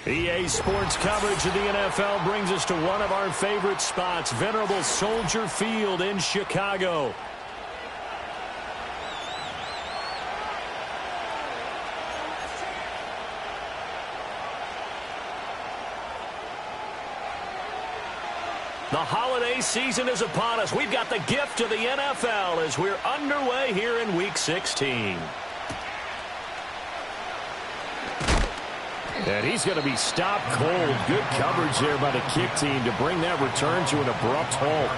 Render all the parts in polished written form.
EA Sports coverage of the NFL brings us to one of our favorite spots, venerable Soldier Field in Chicago. The holiday season is upon us. We've got the gift of the NFL as we're underway here in Week 16. And he's going to be stopped cold. Good coverage there by the kick team to bring that return to an abrupt halt.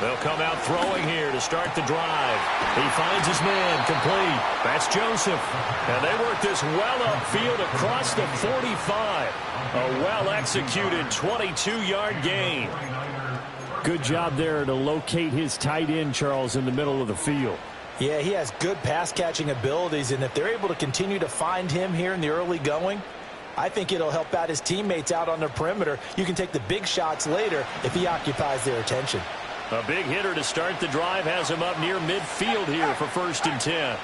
They'll come out throwing here to start the drive. He finds his man, complete. That's Joseph. And they work this well upfield across the 45. A well-executed 22-yard gain. Good job there to locate his tight end, Charles, in the middle of the field. Yeah, he has good pass-catching abilities, and if they're able to continue to find him here in the early going, I think it'll help out his teammates out on the perimeter. You can take the big shots later if he occupies their attention. A big hitter to start the drive has him up near midfield here for 1st and 10.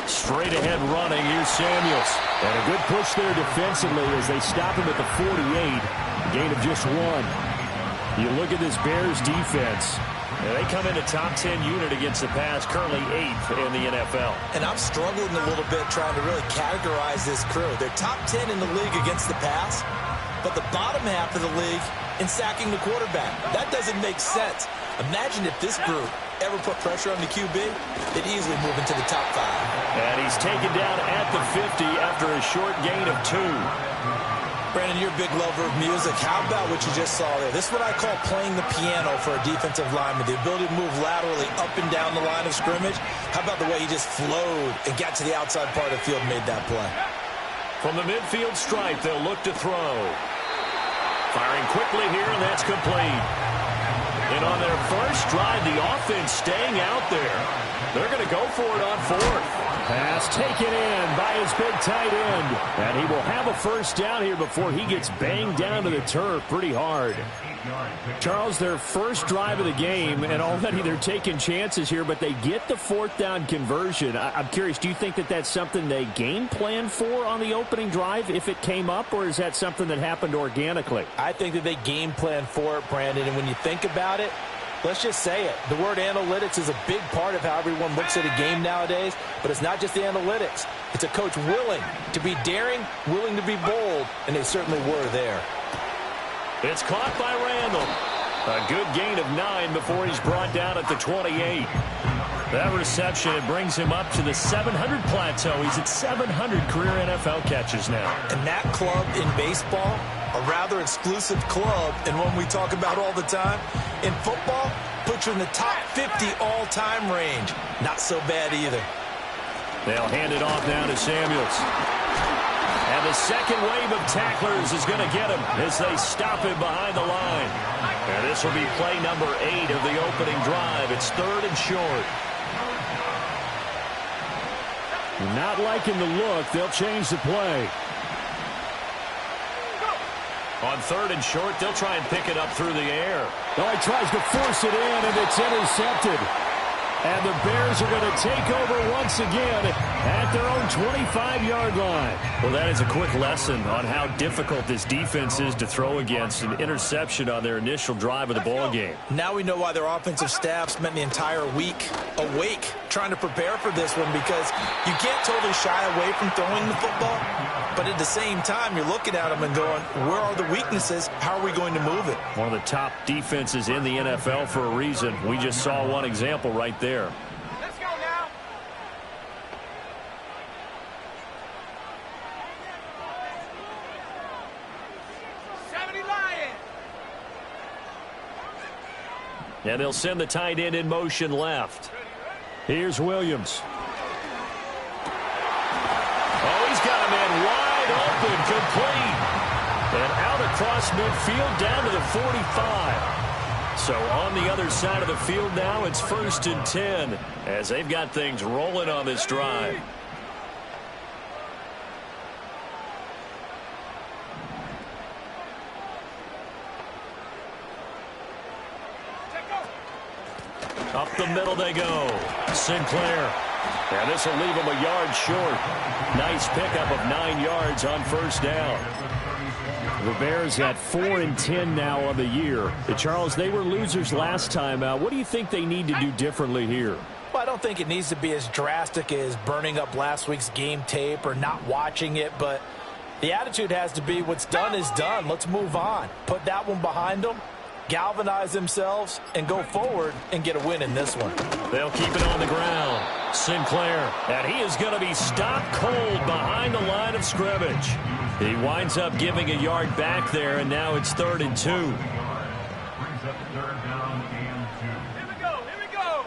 Straight ahead running, here's Samuels. And a good push there defensively as they stop him at the 48. Gain of just 1. You look at this Bears defense. They come in a top 10 unit against the pass, currently 8th in the NFL. And I'm struggling a little bit trying to really categorize this crew. They're top 10 in the league against the pass, but the bottom half of the league in sacking the quarterback. That doesn't make sense. Imagine if this group ever put pressure on the QB, they'd easily move into the top 5. And he's taken down at the 50 after a short gain of 2. Brandon, you're a big lover of music. How about what you just saw there? This is what I call playing the piano for a defensive lineman. The ability to move laterally up and down the line of scrimmage. How about the way he just flowed and got to the outside part of the field and made that play? From the midfield stripe, they'll look to throw. Firing quickly here, and that's complete. And on their first drive, the offense staying out there. They're going to go for it on 4th. Pass taken in by his big tight end. And he will have a first down here before he gets banged down to the turf pretty hard. Charles, their first drive of the game, and already they're taking chances here, but they get the 4th down conversion. I'm curious, do you think that that's something they game plan for on the opening drive if it came up, or is that something that happened organically? I think that they game plan for it, Brandon, and when you think about it, let's just say it. The word analytics is a big part of how everyone looks at a game nowadays, but it's not just the analytics. It's a coach willing to be daring, willing to be bold, and they certainly were there. It's caught by Randall. A good gain of 9 before he's brought down at the 28. That reception, it brings him up to the 700 plateau. He's at 700 career NFL catches now. And that club in baseball, a rather exclusive club, and one we talk about all the time. In football, puts you in the top 50 all-time range. Not so bad either. They'll hand it off now to Samuels. And the second wave of tacklers is going to get him as they stop him behind the line. And this will be play number 8 of the opening drive. It's 3rd and short. Not liking the look. They'll change the play. On 3rd and short, they'll try and pick it up through the air. Oh, he tries to force it in, and it's intercepted. And the Bears are going to take over once again at their own 25-yard line. Well, that is a quick lesson on how difficult this defense is to throw against. An interception on their initial drive of the ball game. Now we know why their offensive staff spent the entire week awake trying to prepare for this one, because you can't totally shy away from throwing the football. But at the same time, you're looking at them and going, where are the weaknesses? How are we going to move it? One of the top defenses in the NFL for a reason. We just saw one example right there. Let's go now. And they'll send the tight end in motion left. Here's Williams. Oh, he's got a man wide open, complete. And out across midfield down to the 45. So on the other side of the field now, it's 1st and 10 as they've got things rolling on this drive. Up the middle they go. Sinclair. And this will leave him a yard short. Nice pickup of 9 yards on 1st down. The Bears at 4 and 10 now on the year. Charles, they were losers last time out. What do you think they need to do differently here? Well, I don't think it needs to be as drastic as burning up last week's game tape or not watching it, but the attitude has to be what's done is done. Let's move on. Put that one behind them, galvanize themselves, and go forward and get a win in this one. They'll keep it on the ground. Sinclair, and he is going to be stopped cold behind the line of scrimmage. He winds up giving a yard back there, and now it's 3rd and 2. Brings up 3rd down and 2. Here we go, here we go.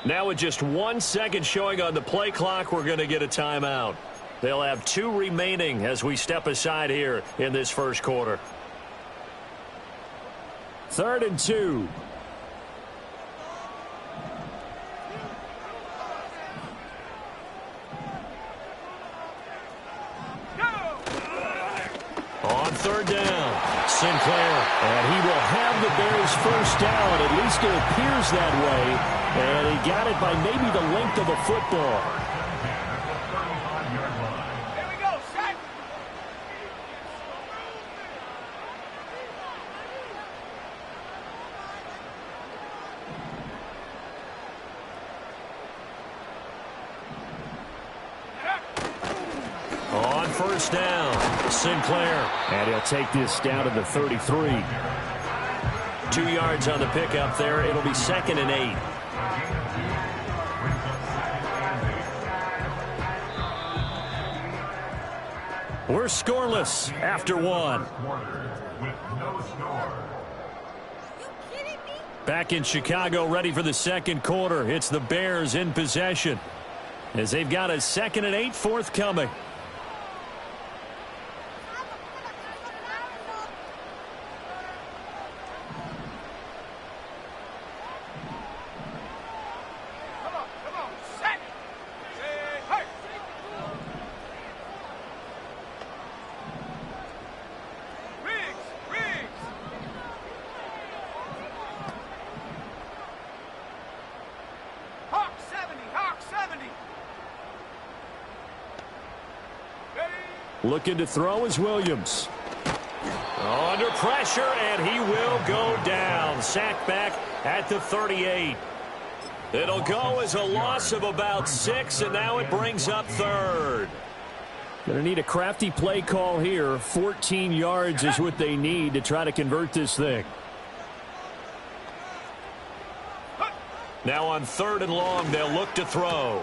Now with just 1 second showing on the play clock, we're going to get a timeout. They'll have 2 remaining as we step aside here in this first quarter. 3rd and 2. On 3rd down, Sinclair, and he will have the Bears' 1st down. At least it appears that way. And he got it by maybe the length of a football. Here we go, set. On 1st down, Sinclair. And he'll take this down to the 33. 2 yards on the pickup there. It'll be 2nd and 8. We're scoreless after 1. Back in Chicago, ready for the second quarter. It's the Bears in possession as they've got a 2nd and 8 forthcoming. Looking to throw is Williams. Under pressure, and he will go down. Sacked back at the 38. It'll go as a loss of about 6, and now it brings up 3rd. Going to need a crafty play call here. 14 yards is what they need to try to convert this thing. Now on 3rd and long, they'll look to throw.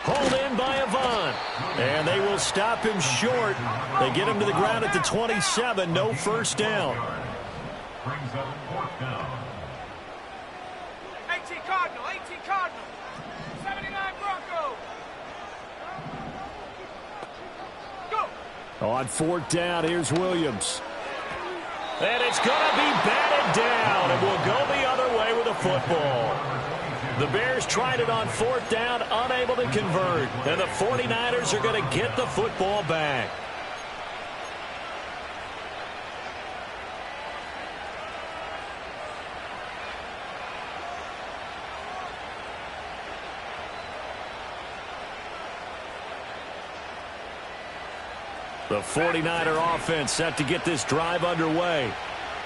Hauled in by Avant. And they will stop him short. They get him to the ground at the 27. No 1st down. Brings up 4th down. 18 Cardinal, 18 Cardinal. 79 Bronco. Go. On 4th down, here's Williams. And it's going to be batted down. And will go the other way with a football. The Bears tried it on 4th down, unable to convert. And the 49ers are going to get the football back. The 49er offense set to get this drive underway.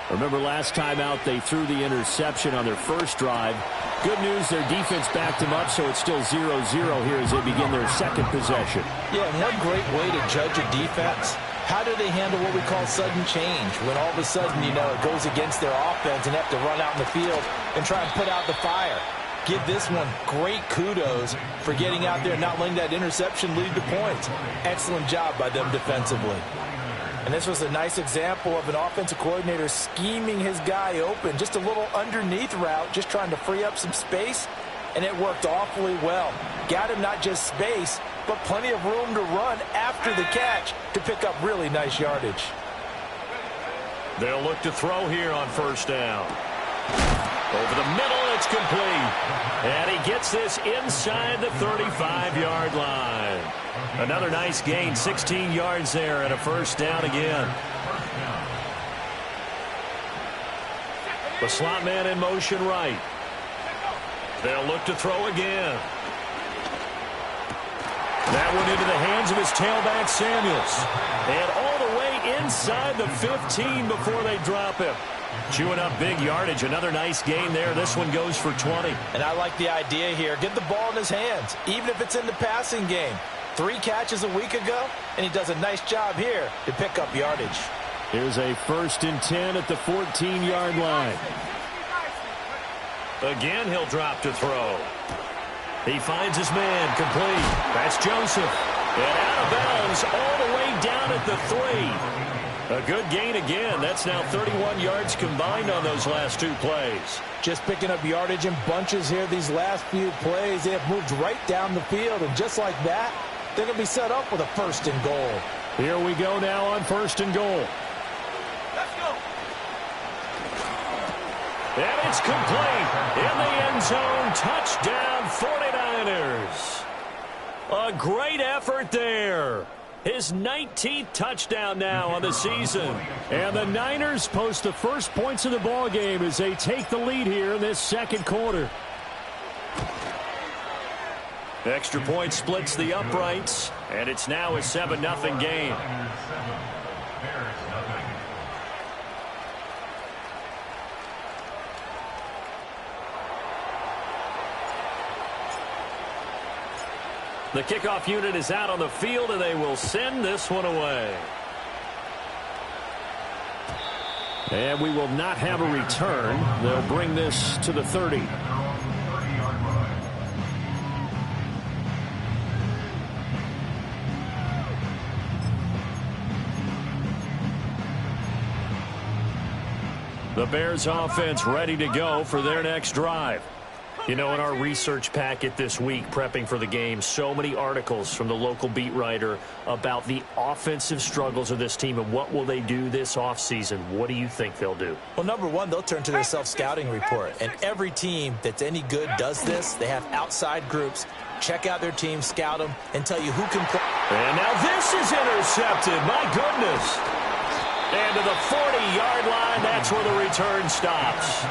Remember last time out they threw the interception on their first drive. Good news, their defense backed them up, so it's still 0-0 here as they begin their second possession. Yeah, and one great way to judge a defense, how do they handle what we call sudden change? When all of a sudden, you know, it goes against their offense and have to run out in the field and try and put out the fire. Give this one great kudos for getting out there and not letting that interception lead to points. Excellent job by them defensively. And this was a nice example of an offensive coordinator scheming his guy open. Just a little underneath route, just trying to free up some space, and it worked awfully well. Got him not just space, but plenty of room to run after the catch to pick up really nice yardage. They'll look to throw here on first down. Over the middle, it's complete. And he gets this inside the 35-yard line. Another nice gain, 16 yards there, and a first down again. The slot man in motion right. They'll look to throw again. That one into the hands of his tailback, Samuels. And all the way inside the 15 before they drop him. Chewing up big yardage. Another nice gain there. This one goes for 20. And I like the idea here. Get the ball in his hands, even if it's in the passing game. 3 catches a week ago, and he does a nice job here to pick up yardage. Here's a 1st and 10 at the 14-yard line. Again, he'll drop to throw. He finds his man, complete. That's Joseph. And out of bounds all the way down at the 3. A good gain again. That's now 31 yards combined on those last 2 plays. Just picking up yardage in bunches here these last few plays. They have moved right down the field, and just like that, they're going to be set up with a 1st and goal. Here we go now on 1st and goal. Let's go. And it's complete. In the end zone, touchdown 49ers. A great effort there. His 19th touchdown now on the season. And the Niners post the first points of the ball game as they take the lead here in this 2nd quarter. Extra point splits the uprights, and it's now a 7-0 game. The kickoff unit is out on the field, and they will send this one away. And we will not have a return. They'll bring this to the 30. The Bears offense ready to go for their next drive. You know, in our research packet this week, prepping for the game, so many articles from the local beat writer about the offensive struggles of this team and what will they do this offseason. What do you think they'll do? Well, number one, they'll turn to their self-scouting report. And every team that's any good does this. They have outside groups. Check out their team, scout them, and tell you who can play. And now this is intercepted. My goodness. And to the 40-yard line, that's where the return stops.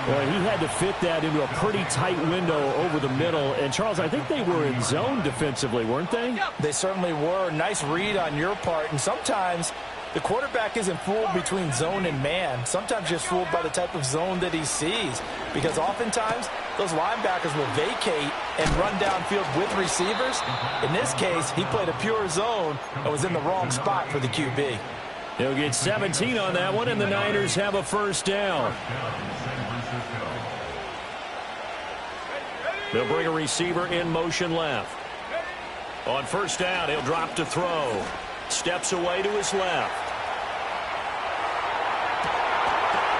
Well, he had to fit that into a pretty tight window over the middle. And, Charles, I think they were in zone defensively, weren't they? They certainly were. Nice read on your part. And sometimes the quarterback isn't fooled between zone and man. Sometimes just fooled by the type of zone that he sees. Because oftentimes, those linebackers will vacate and run downfield with receivers. In this case, he played a pure zone and was in the wrong spot for the QB. He'll get 17 on that one, and the Niners have a first down. They'll bring a receiver in motion left. On first down, he'll drop to throw. Steps away to his left.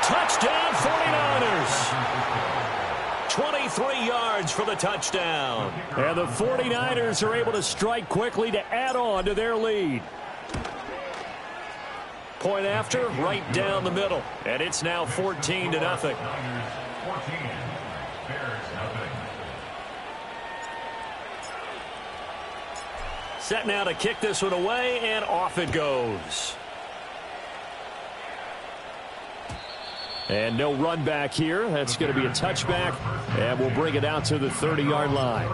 Touchdown 49ers. 23 yards for the touchdown. And the 49ers are able to strike quickly to add on to their lead. Point after, right down the middle. And it's now 14-0. Set now to kick this one away, and off it goes. And no run back here. That's going to be a touchback, and we'll bring it out to the 30-yard line.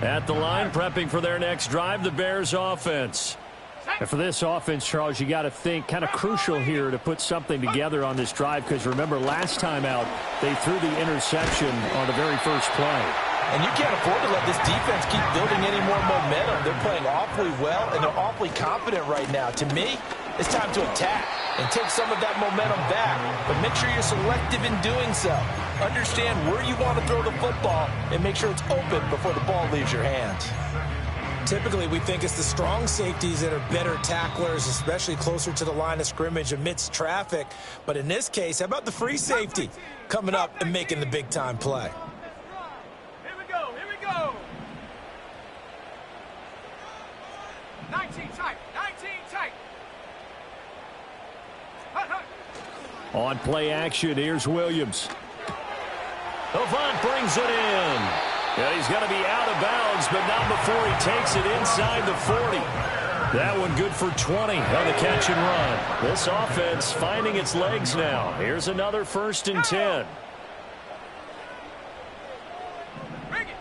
At the line, prepping for their next drive, the Bears offense. And for this offense, Charles, you got to think kind of crucial here to put something together on this drive, because remember, last time out, they threw the interception on the very first play. And you can't afford to let this defense keep building any more momentum. They're playing awfully well, and they're awfully confident right now. To me, It's time to attack and take some of that momentum back, but make sure you're selective in doing so. Understand where you want to throw the football and make sure it's open before the ball leaves your hands. Typically, we think it's the strong safeties that are better tacklers, especially closer to the line of scrimmage amidst traffic. But in this case, how about the free safety coming up and making the big-time play? Here we go, here we go. 19 tight, 19 tight. Hut, hut. On play action, here's Williams. Avant brings it in. Yeah, he's going to be out of bounds, but not before he takes it inside the 40. That one good for 20 on the catch and run. This offense finding its legs now. Here's another 1st and 10. Bring it.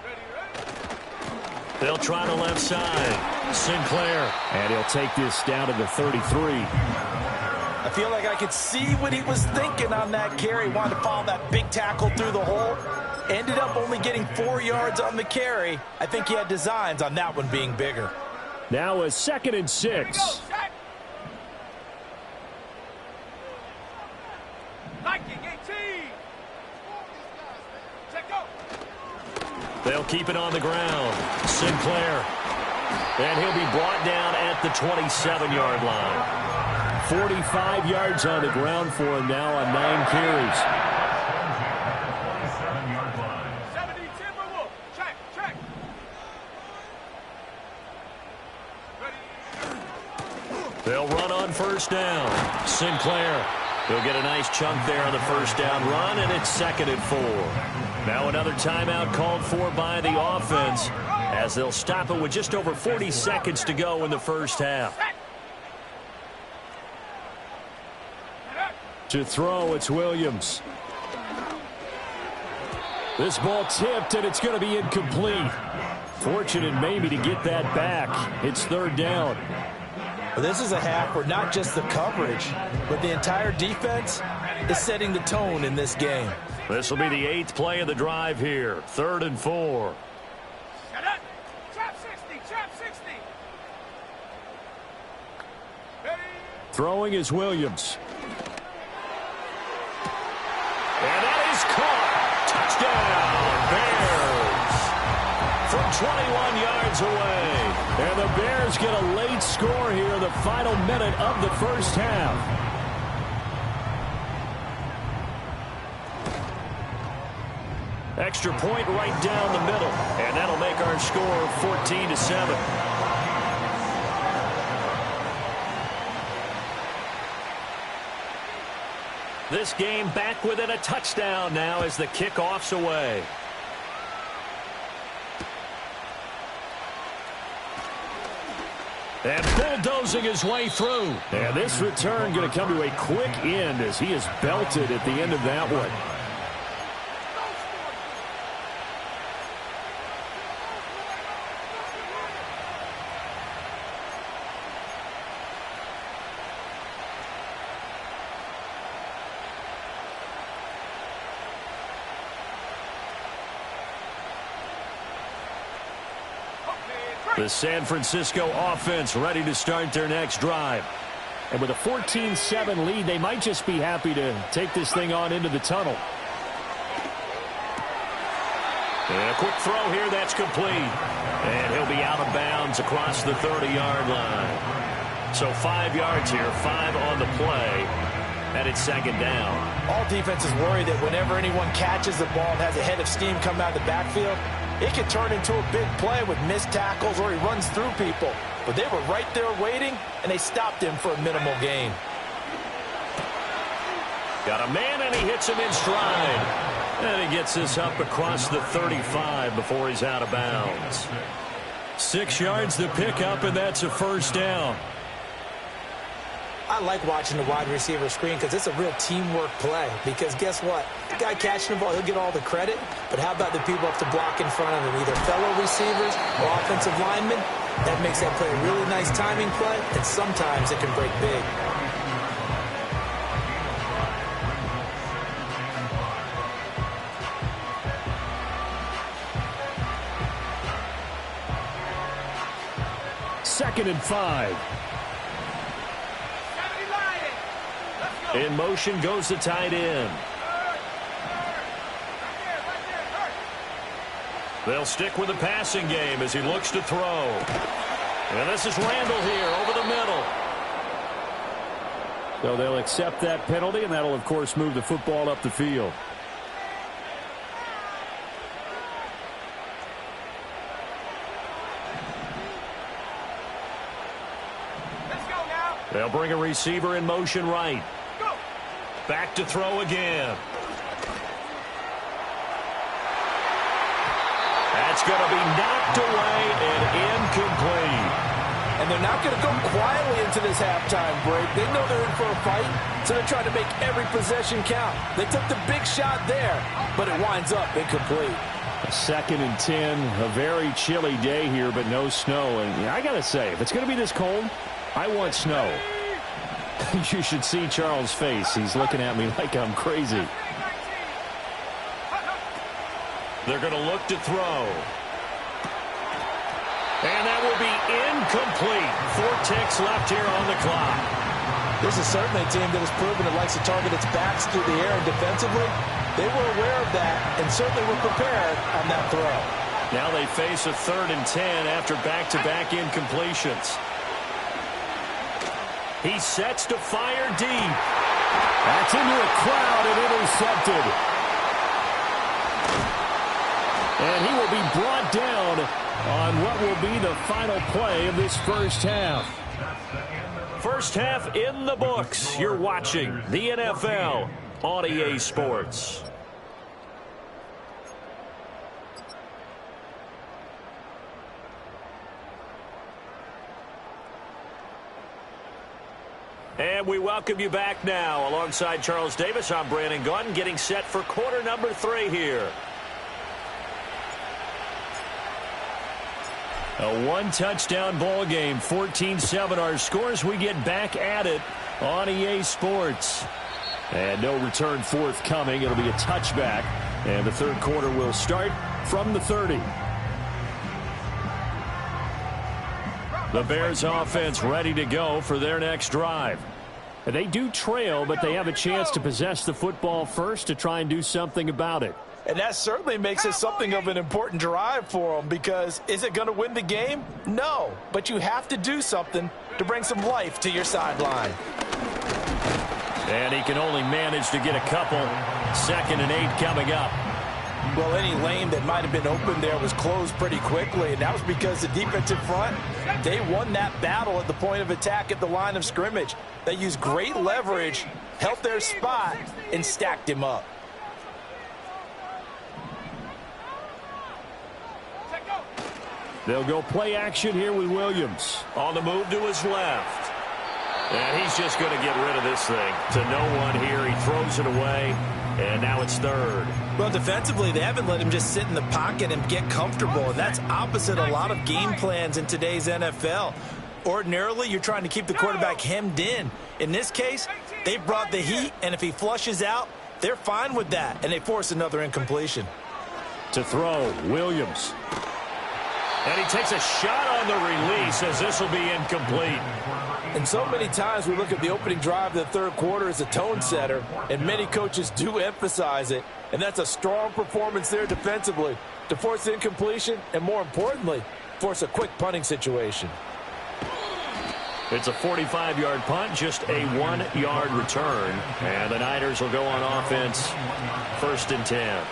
Ready, ready. They'll try the left side. Sinclair. And he'll take this down to the 33. I feel like I could see what he was thinking on that carry. Wanted to follow that big tackle through the hole. Ended up only getting 4 yards on the carry. I think he had designs on that one being bigger. Now a 2nd and 6. Liking 18. Check go. They'll keep it on the ground. Sinclair. And he'll be brought down at the 27-yard line. 45 yards on the ground for him now on 9 carries. 27-yard line. 70 Timberwolves. Check, check. Ready. They'll run on 1st down. Sinclair. He'll get a nice chunk there on the 1st down run, and it's 2nd and 4. Now another timeout called for by the offense as they'll stop it with just over 40 seconds to go in the 1st half. To throw, it's Williams. This ball tipped, and it's going to be incomplete. Fortunate maybe to get that back. It's 3rd down. Well, this is a half where not just the coverage, but the entire defense is setting the tone in this game. This will be the 8th play of the drive here. 3rd and 4. Shut up. Trap 60, trap 60. Ready. Throwing is Williams. And that is caught. Touchdown, Bears. From 21 yards away. And the Bears get a late score here in the final minute of the 1st half. Extra point right down the middle. And that'll make our score 14-7. This game back within a touchdown now as the kickoff's away. And bulldozing his way through. And this return going to come to a quick end as he is belted at the end of that one. The San Francisco offense ready to start their next drive. And with a 14-7 lead, they might just be happy to take this thing on into the tunnel. And a quick throw here, that's complete. And he'll be out of bounds across the 30-yard line. So 5 yards here, 5 on the play. And it's 2nd down. All defenses worry that whenever anyone catches the ball and has a head of steam come out of the backfield, it can turn into a big play with missed tackles or he runs through people. But they were right there waiting, and they stopped him for a minimal gain. Got a man, and he hits him in stride. And he gets this up across the 35 before he's out of bounds. 6 yards to pick up, and that's a 1st down. I like watching the wide receiver screen because it's a real teamwork play. Because guess what? The guy catching the ball, he'll get all the credit. But how about the people up to block in front of him, either fellow receivers or offensive linemen? That makes that play a really nice timing play, and sometimes it can break big. 2nd and 5. In motion goes the tight end. They'll stick with the passing game as he looks to throw. And this is Randall here over the middle. So they'll accept that penalty, and that'll, of course, move the football up the field. Let's go now. They'll bring a receiver in motion right. Go. Back to throw again. That's going to be knocked away and incomplete. And they're not going to go quietly into this halftime break. They know they're in for a fight, so they're trying to make every possession count. They took the big shot there, but it winds up incomplete. 2nd and 10, a very chilly day here, but no snow. And I got to say, if it's going to be this cold, I want snow. You should see Charles' face. He's looking at me like I'm crazy. They're going to look to throw. And that will be incomplete. 4 ticks left here on the clock. This is certainly a team that has proven it likes to target its backs through the air, and defensively, they were aware of that and certainly were prepared on that throw. Now they face a 3rd and 10 after back-to-back incompletions. He sets to fire deep. That's into a crowd and intercepted. And he will be brought down on what will be the final play of this first half. First half in the books. You're watching the NFL on EA Sports. And we welcome you back now. Alongside Charles Davis, I'm Brandon Gaudin, getting set for quarter number 3 here. A 1-touchdown ball game, 14-7 our scores. We get back at it on EA Sports. And no return forthcoming. It'll be a touchback. And the third quarter will start from the 30. The Bears offense ready to go for their next drive. They do trail, but they have a chance to possess the football first to try and do something about it. And that certainly makes it something of an important drive for them, because is it going to win the game? No, but you have to do something to bring some life to your sideline. And he can only manage to get a couple. 2nd and 8 coming up. Well, any lane that might have been open there was closed pretty quickly, and that was because the defensive front, they won that battle at the point of attack at the line of scrimmage. They used great leverage, held their spot, and stacked him up. They'll go play action here with Williams. On the move to his left. And he's just going to get rid of this thing to no one here. He throws it away, and now it's 3rd. Well, defensively, they haven't let him just sit in the pocket and get comfortable, and that's opposite a lot of game plans in today's NFL. Ordinarily, you're trying to keep the quarterback hemmed in. In this case, they brought the heat, and if he flushes out, they're fine with that, and they force another incompletion. To throw, Williams. And he takes a shot on the release as this will be incomplete. And so many times we look at the opening drive of the third quarter as a tone setter, and many coaches do emphasize it. And that's a strong performance there defensively to force incompletion and, more importantly, force a quick punting situation. It's a 45-yard punt, just a 1-yard return. And the Niners will go on offense, 1st and 10.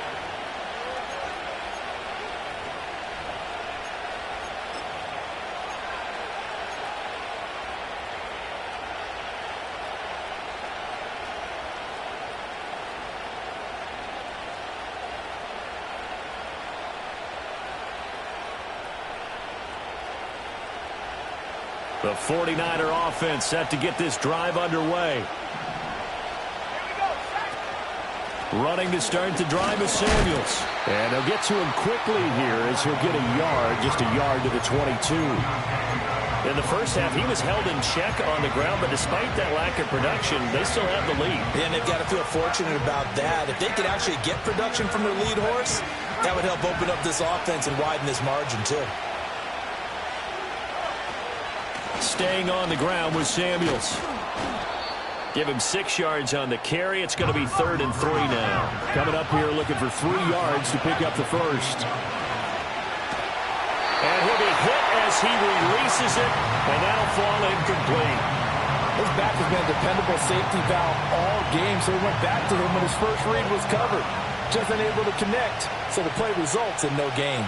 The 49er offense set to get this drive underway. Running to start the drive is Samuels. And they'll get to him quickly here as he'll get a yard, just a yard to the 22. In the first half, he was held in check on the ground, but despite that lack of production, they still have the lead. And they've got to feel fortunate about that. If they could actually get production from their lead horse, that would help open up this offense and widen this margin too. Staying on the ground with Samuels. Give him 6 yards on the carry. It's going to be 3rd and 3 now. Coming up here looking for 3 yards to pick up the first. And he'll be hit as he releases it, and that'll fall incomplete. His back has been a dependable safety valve all game, so he went back to him when his first read was covered. Just unable to connect, so the play results in no gain.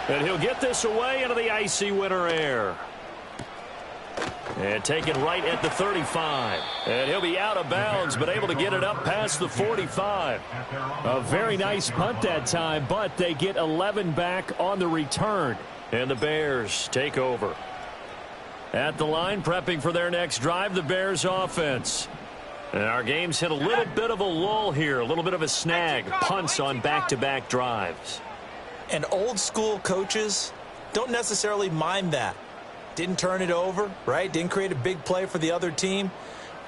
And he'll get this away into the icy winter air. And taken right at the 35. And he'll be out of bounds, but able to get it up past the 45. A very nice punt that time, but they get 11 back on the return. And the Bears take over. At the line, prepping for their next drive, the Bears offense. And our game's hit a little bit of a lull here, a little bit of a snag. Punts on back-to-back drives. And old school coaches don't necessarily mind that. Didn't turn it over, right? Didn't create a big play for the other team.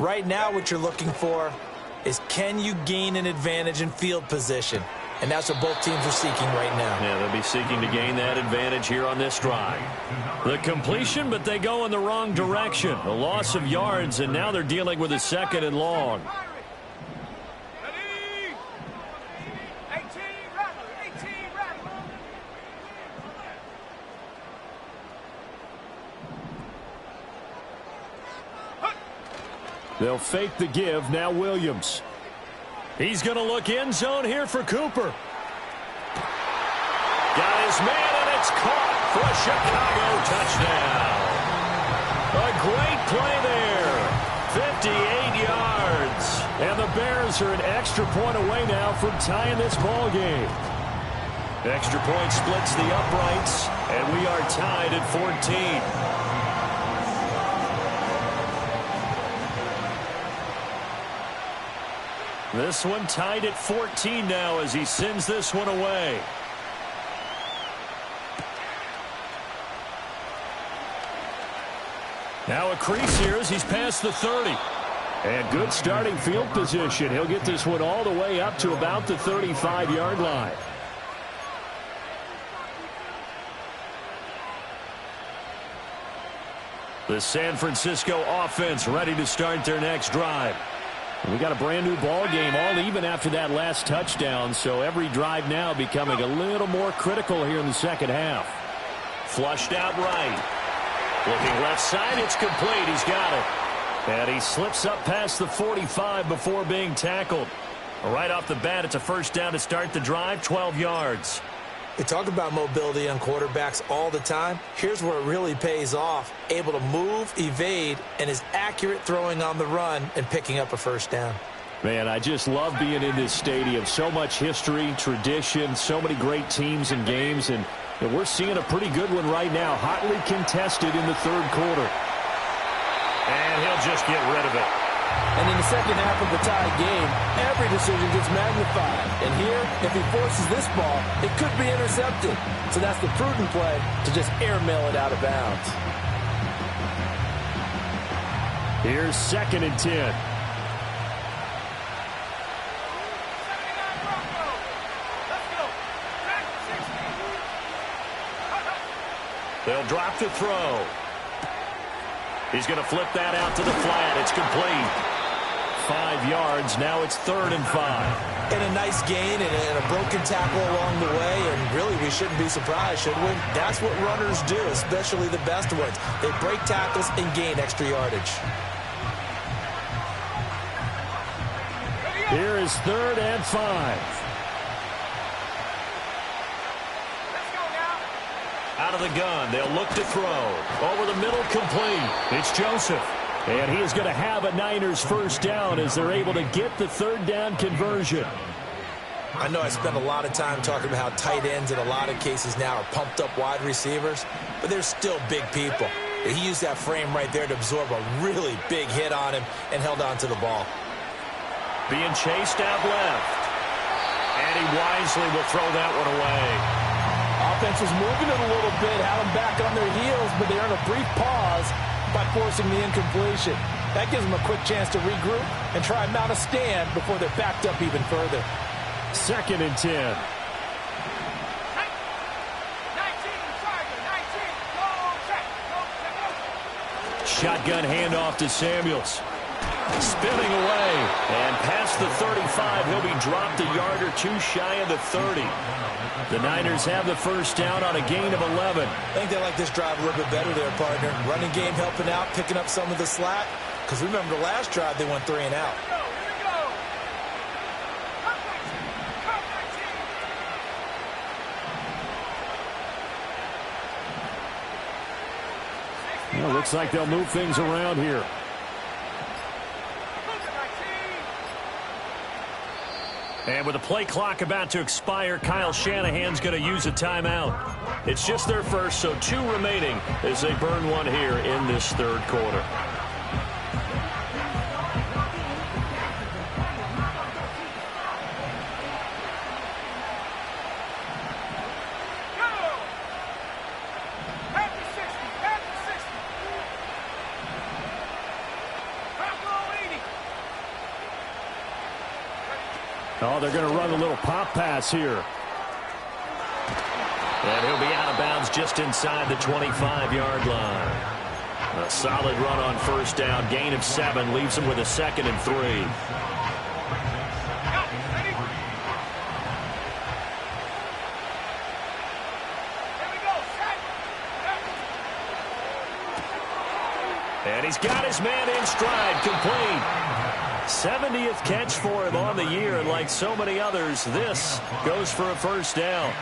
Right now what you're looking for is, can you gain an advantage in field position? And that's what both teams are seeking right now. Yeah, they'll be seeking to gain that advantage here on this drive. The completion, but they go in the wrong direction. A loss of yards, and now they're dealing with a 2nd and long. They'll fake the give. Now Williams. He's going to look end zone here for Cooper. Got his man, and it's caught for a Chicago touchdown. A great play there. 58 yards. And the Bears are an extra point away now from tying this ball game. Extra point splits the uprights, and we are tied at 14. This one tied at 14 now as he sends this one away. Now a crease here as he's past the 30. And good starting field position. He'll get this one all the way up to about the 35-yard line. The San Francisco offense ready to start their next drive. We got a brand new ball game, all even after that last touchdown, so every drive now becoming a little more critical here in the second half. Flushed out right. Looking left side, it's complete. He's got it. And he slips up past the 45 before being tackled. Right off the bat, it's a first down to start the drive, 12 yards. They talk about mobility on quarterbacks all the time. Here's where it really pays off. Able to move, evade, and is accurate throwing on the run and picking up a first down. Man, I just love being in this stadium. So much history, tradition, so many great teams and games, and we're seeing a pretty good one right now. Hotly contested in the third quarter. And he'll just get rid of it. And in the second half of the tie game, every decision gets magnified. And here, if he forces this ball, it could be intercepted. So that's the prudent play to just airmail it out of bounds. Here's 2nd and 10. They'll drop the throw. He's going to flip that out to the flat. It's complete. 5 yards. Now it's 3rd and 5. And a nice gain and a broken tackle along the way. And really, we shouldn't be surprised, should we? That's what runners do, especially the best ones. They break tackles and gain extra yardage. Here is 3rd and 5. Out of the gun, they'll look to throw. Over the middle, complete. It's Joseph. And he is going to have a Niners first down as they're able to get the 3rd down conversion. I know I spend a lot of time talking about how tight ends in a lot of cases now are pumped up wide receivers, but they're still big people. He used that frame right there to absorb a really big hit on him and held on to the ball. Being chased out left. And he wisely will throw that one away. Offense was moving it a little bit, had them back on their heels, but they earn a brief pause by forcing the incompletion. That gives them a quick chance to regroup and try and mount a stand before they're backed up even further. 2nd and 10. Shotgun handoff to Samuels. Spinning away. And past the 35, he'll be dropped a yard or two shy of the 30. The Niners have the first down on a gain of 11. I think they like this drive a little bit better there, partner. Running game helping out, picking up some of the slack. Because remember the last drive, they went 3 and out. Well, looks like they'll move things around here. And with the play clock about to expire, Kyle Shanahan's going to use a timeout. It's just their first, so 2 remaining as they burn one here in this third quarter. Oh, they're going to run a little pop pass here. And he'll be out of bounds just inside the 25-yard line. A solid run on first down. Gain of 7 leaves him with a 2nd and 3. And he's got his man in stride, complete. 70th catch for him on the year, and like so many others, this goes for a first down.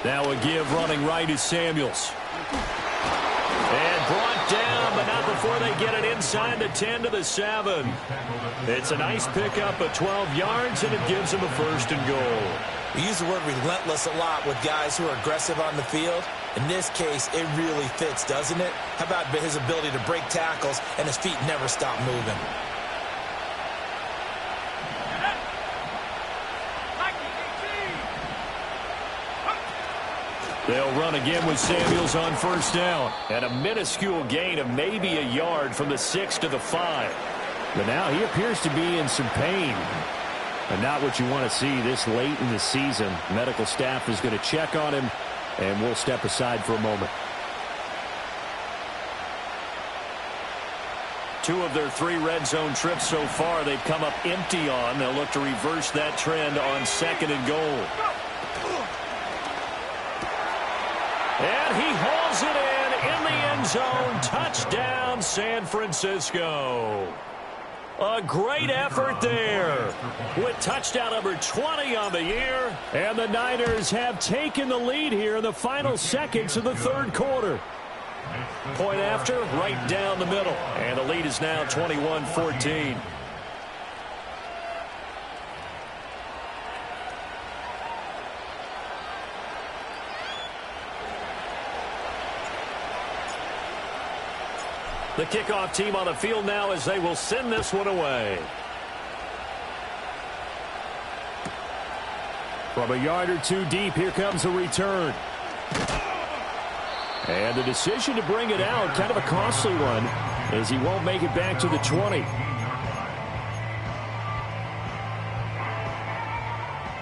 Now a give running right is Samuels. And brought down, but not before they get it inside the 10 to the 7. It's a nice pickup of 12 yards, and it gives him a 1st and goal. We use the word relentless a lot with guys who are aggressive on the field. In this case, it really fits, doesn't it? How about his ability to break tackles and his feet never stop moving? They'll run again with Samuels on first down. And a minuscule gain of maybe a yard from the 6 to the 5. But now he appears to be in some pain. And not what you want to see this late in the season. Medical staff is going to check on him, and we'll step aside for a moment. 2 of their 3 red zone trips so far they've come up empty on. They'll look to reverse that trend on 2nd and goal. And he hauls it in the end zone. Touchdown, San Francisco. A great effort there with touchdown number 20 on the year. And the Niners have taken the lead here in the final seconds of the third quarter. Point after, right down the middle. And the lead is now 21-14. The kickoff team on the field now as they will send this one away. From a yard or 2 deep, here comes a return. And the decision to bring it out, kind of a costly one, as he won't make it back to the 20.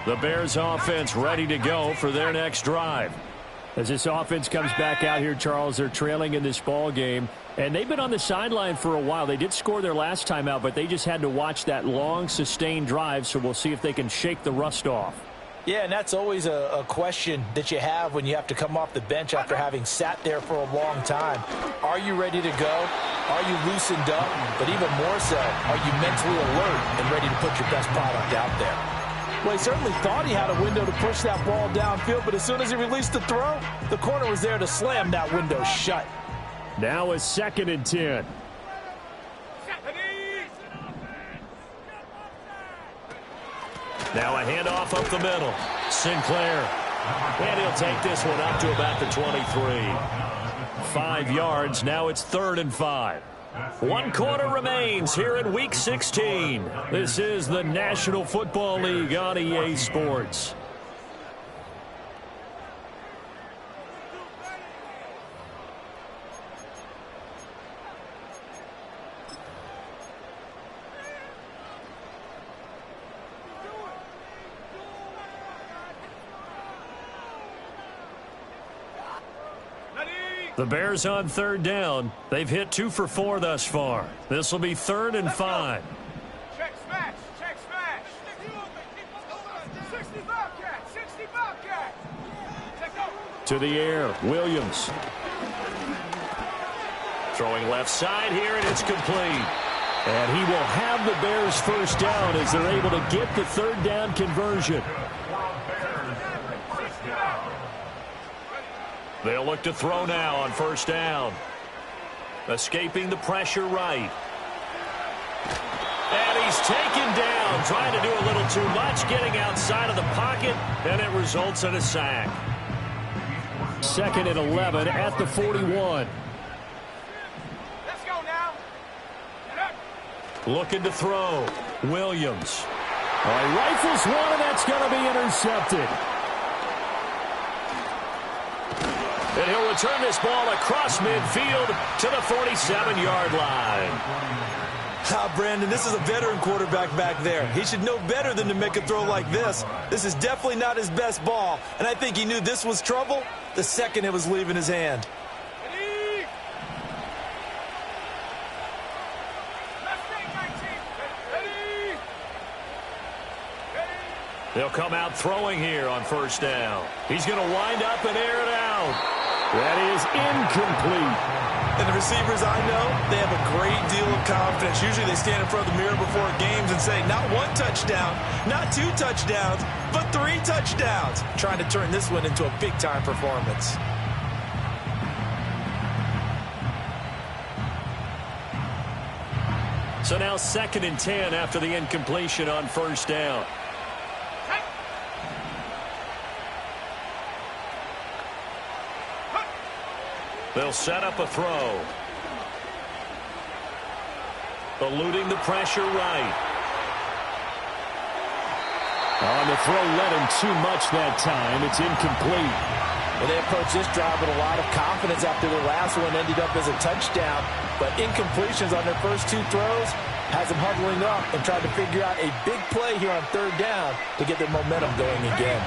The Bears offense ready to go for their next drive. As this offense comes back out here, Charles, they're trailing in this ball game. And they've been on the sideline for a while. They did score their last time out, but they just had to watch that long, sustained drive, so we'll see if they can shake the rust off. Yeah, and that's always a question that you have when you have to come off the bench after having sat there for a long time. Are you ready to go? Are you loosened up? But even more so, are you mentally alert and ready to put your best product out there? Well, he certainly thought he had a window to push that ball downfield, but as soon as he released the throw, the corner was there to slam that window shut. Now a 2nd and 10. Now a handoff up the middle. Sinclair. And he'll take this one up to about the 23. 5 yards. Now it's 3rd and 5. 1 quarter remains here in Week 16. This is the National Football League on EA Sports. The Bears on 3rd down. They've hit 2 for 4 thus far. This will be 3rd and 5. Check smash. Check smash. 60 Bobcat. 60 Bobcat. Take over. To the air, Williams. Throwing left side here, and it's complete. And he will have the Bears first down as they're able to get the 3rd down conversion. They'll look to throw now on 1st down. Escaping the pressure right. And he's taken down, trying to do a little too much, getting outside of the pocket, and it results in a sack. 2nd and 11 at the 41. Let's go now. Looking to throw. Williams. Rifles one, and that's going to be intercepted. And he'll return this ball across midfield to the 47-yard line. Brandon, this is a veteran quarterback back there. He should know better than to make a throw like this. This is definitely not his best ball, and I think he knew this was trouble the second it was leaving his hand. Ready? Let's take 19. Ready? They'll come out throwing here on 1st down. He's going to wind up and air it out. That is incomplete. And the receivers I know, they have a great deal of confidence. Usually they stand in front of the mirror before games and say, not 1 touchdown, not 2 touchdowns, but 3 touchdowns. Trying to turn this one into a big-time performance. So now 2nd and 10 after the incompletion on 1st down. They'll set up a throw. Eluding the pressure right. On the throw, led him too much that time. It's incomplete. Well, they approached this drive with a lot of confidence after the last one ended up as a touchdown. But incompletions on their first 2 throws has them huddling up and trying to figure out a big play here on 3rd down to get their momentum going again.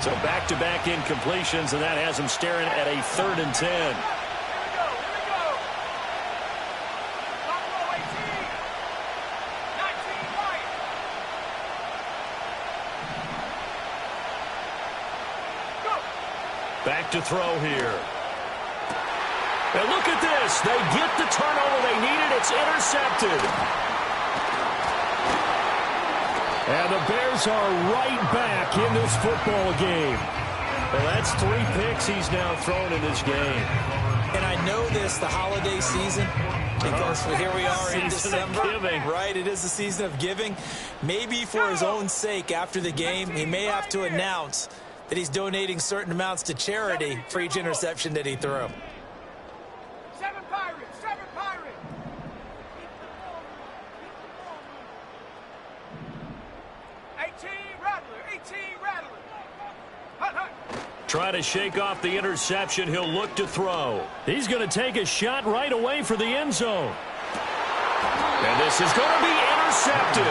So back-to-back incompletions, and that has them staring at a 3rd and 10. Here we go. Buffalo 18. 19 right. Go. Back to throw here. And look at this. They get the turnover they needed. It's intercepted. And the Bears are right back in this football game. Well, that's 3 picks he's now thrown in this game. And I know this, the holiday season, because here we are in December. Right, it is the season of giving. Maybe for his own sake after the game, he may have to announce that he's donating certain amounts to charity for each interception that he threw. 7 Pirates. 7 Pirates. 18 Rattler. 18 Rattler. Hut, hut. Try to shake off the interception. He'll look to throw. He's going to take a shot right away for the end zone. And this is going to be intercepted.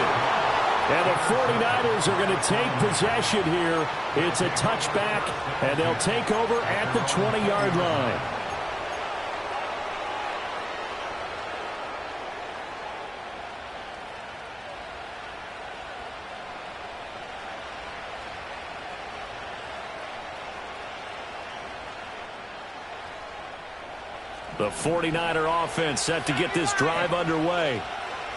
And the 49ers are going to take possession here. It's a touchback, and they'll take over at the 20-yard line. The 49er offense set to get this drive underway.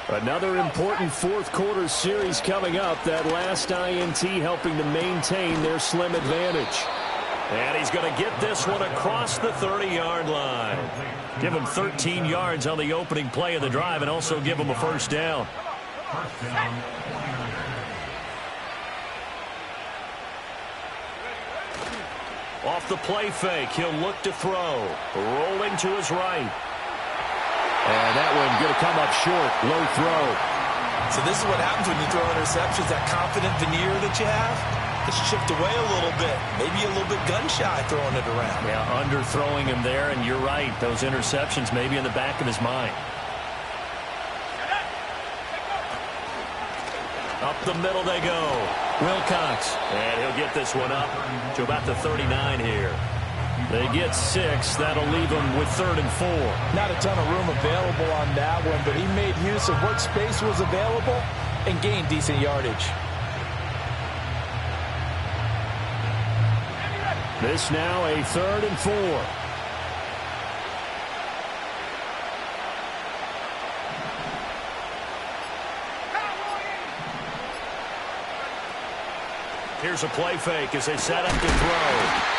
Another important fourth-quarter series coming up. That last INT helping to maintain their slim advantage. And he's going to get this one across the 30-yard line. Give him 13 yards on the opening play of the drive and also give him a first down. First down. Off the play fake, he'll look to throw. Rolling to his right. And that one going to come up short. Low throw. So this is what happens when you throw interceptions. That confident veneer that you have, it's chipped away a little bit. Maybe a little bit gun-shy throwing it around. Yeah, underthrowing him there, and you're right. Those interceptions maybe in the back of his mind. Up the middle they go. Wilcox. And he'll get this one up to about the 39 here. They get 6. That'll leave them with 3rd and 4. Not a ton of room available on that one, but he made use of what space was available and gained decent yardage. This now a 3rd and 4. Here's a play fake as they set up to throw.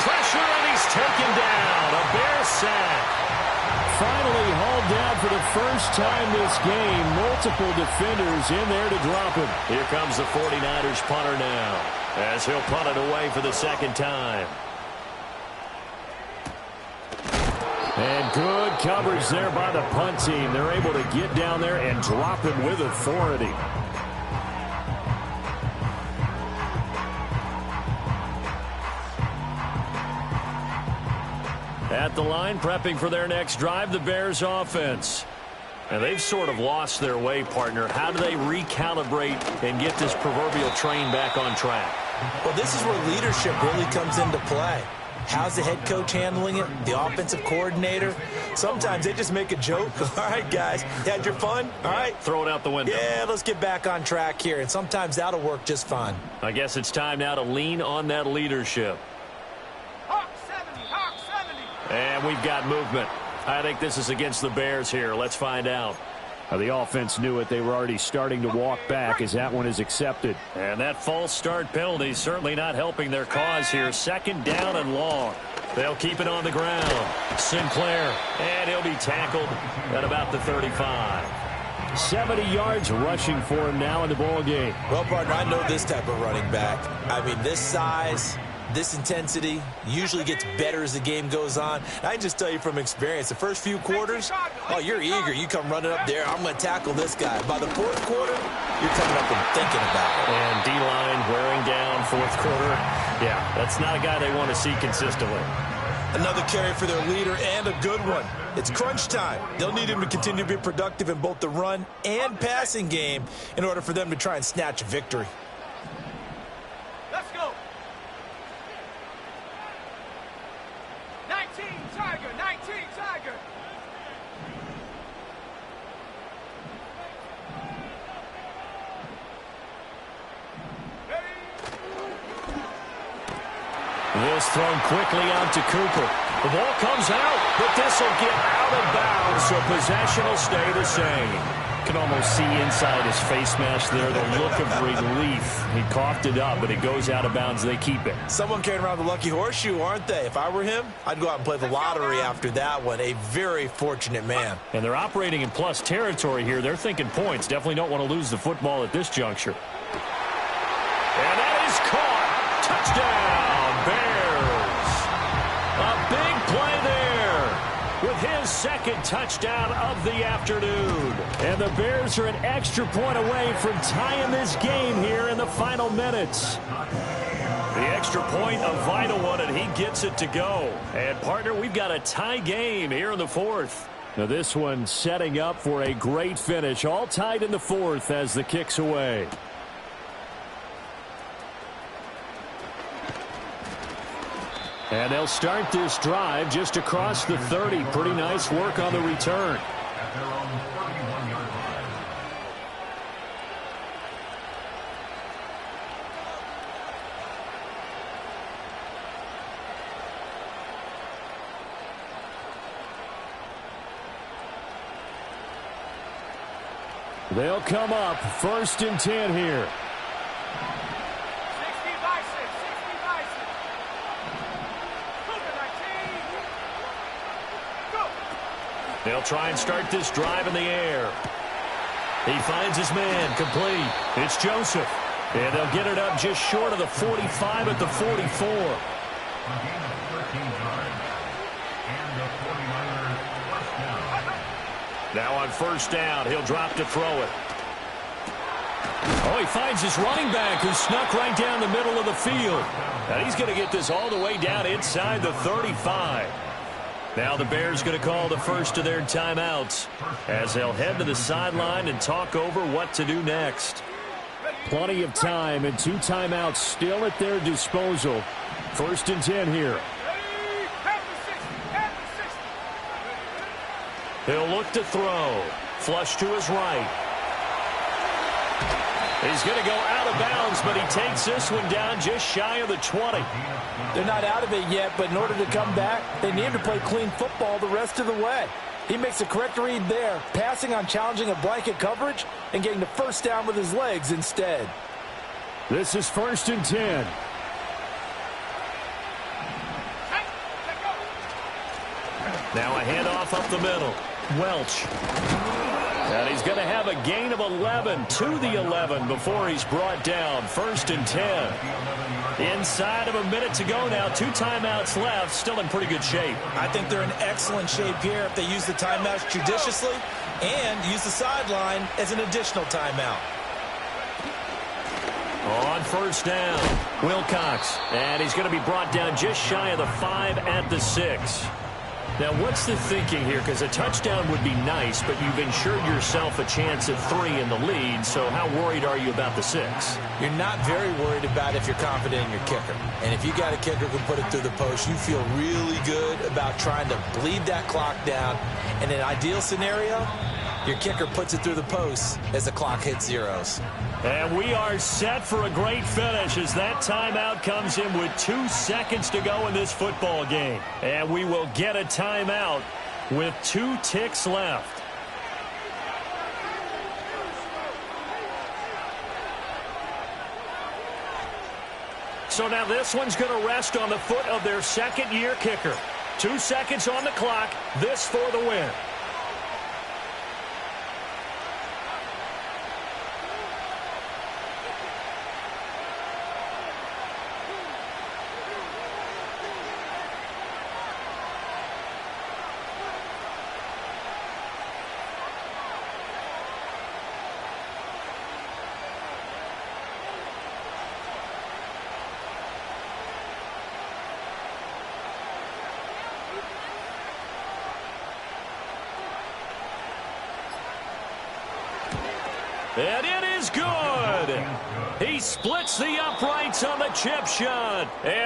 Pressure, and he's taken down. A Bear sack. Finally hauled down for the first time this game. Multiple defenders in there to drop him. Here comes the 49ers punter now, as he'll punt it away for the second time. And good coverage there by the punt team. They're able to get down there and drop him with authority. At the line, prepping for their next drive, the Bears offense. And they've sort of lost their way, partner. How do they recalibrate and get this proverbial train back on track? Well, this is where leadership really comes into play. How's the head coach handling it? The offensive coordinator? Sometimes they just make a joke. All right, guys, you had your fun? All right. Throw it out the window. Yeah, let's get back on track here. And sometimes that'll work just fine. I guess it's time now to lean on that leadership. Hawk 70, Hawk 70. And we've got movement. I think this is against the Bears here. Let's find out. The offense knew it. They were already starting to walk back as that one is accepted. And that false start penalty certainly not helping their cause here. 2nd down and long. They'll keep it on the ground. Sinclair, and he'll be tackled at about the 35. 70 yards rushing for him now in the ball game. Well, partner, I know this type of running back. I mean, this size, this intensity usually gets better as the game goes on. And I can just tell you from experience, the first few quarters, oh, you're eager. You come running up there, I'm going to tackle this guy. By the 4th quarter, you're coming up and thinking about it. And D-line wearing down 4th quarter. Yeah, that's not a guy they want to see consistently. Another carry for their leader and a good one. It's crunch time. They'll need him to continue to be productive in both the run and passing game in order for them to try and snatch a victory. Let's go. 19, Tiger, 19, Tiger. This thrown quickly out to Cooper. The ball comes out, but this will get out of bounds, so possession will stay the same. Can almost see inside his face mask there, the look of relief. He coughed it up, but it goes out of bounds. They keep it. Someone carrying around the lucky horseshoe, aren't they? If I were him, I'd go out and play the lottery after that one. A very fortunate man. And they're operating in plus territory here. They're thinking points. Definitely don't want to lose the football at this juncture. And that is caught. Touchdown, Bears. A big play there with his 2nd touchdown of the afternoon. And the Bears are an extra point away from tying this game here in the final minutes. The extra point, a vital one, and he gets it to go. And, partner, we've got a tie game here in the 4th. Now this one setting up for a great finish. All tied in the 4th as the kick's away. And they'll start this drive just across the 30. Pretty nice work on the return. At their own 31-yard line. They'll come up 1st and 10 here. 60 by 6, 60 by 6. Cougar 19. Go. They'll try and start this drive in the air. He finds his man, complete. It's Joseph. And they'll get it up just short of the 45 at the 44. 14 yards. And the 49ers first down. Now on first down, he'll drop to throw it. Oh, he finds his running back who snuck right down the middle of the field. And he's going to get this all the way down inside the 35. Now the Bears going to call the first of their timeouts as they'll head to the sideline and talk over what to do next. Plenty of time and 2 timeouts still at their disposal. 1st and 10 here. He'll look to throw. Flush to his right. He's going to go out of bounds, but he takes this one down just shy of the 20. They're not out of it yet, but in order to come back, they need to play clean football the rest of the way. He makes a correct read there, passing on challenging a blanket coverage and getting the first down with his legs instead. This is 1st and 10. Now a handoff up the middle. Welch. And he's going to have a gain of 11 to the 11 before he's brought down. 1st and 10. Inside of a minute to go now. 2 timeouts left. Still in pretty good shape. I think they're in excellent shape here if they use the timeouts judiciously and use the sideline as an additional timeout. On first down, Wilcox. And he's going to be brought down just shy of the 5 at the 6. Now, what's the thinking here? Because a touchdown would be nice, but you've ensured yourself a chance at 3 in the lead, so how worried are you about the 6? You're not very worried about if you're confident in your kicker. And if you got a kicker who can put it through the post, you feel really good about trying to bleed that clock down. In an ideal scenario, your kicker puts it through the post as the clock hits zeros. And we are set for a great finish as that timeout comes in with 2 seconds to go in this football game. And we will get a timeout with 2 ticks left. So now this one's going to rest on the foot of their second-year kicker. 2 seconds on the clock. This for the win. And it is good. He splits the uprights on the chip shot. And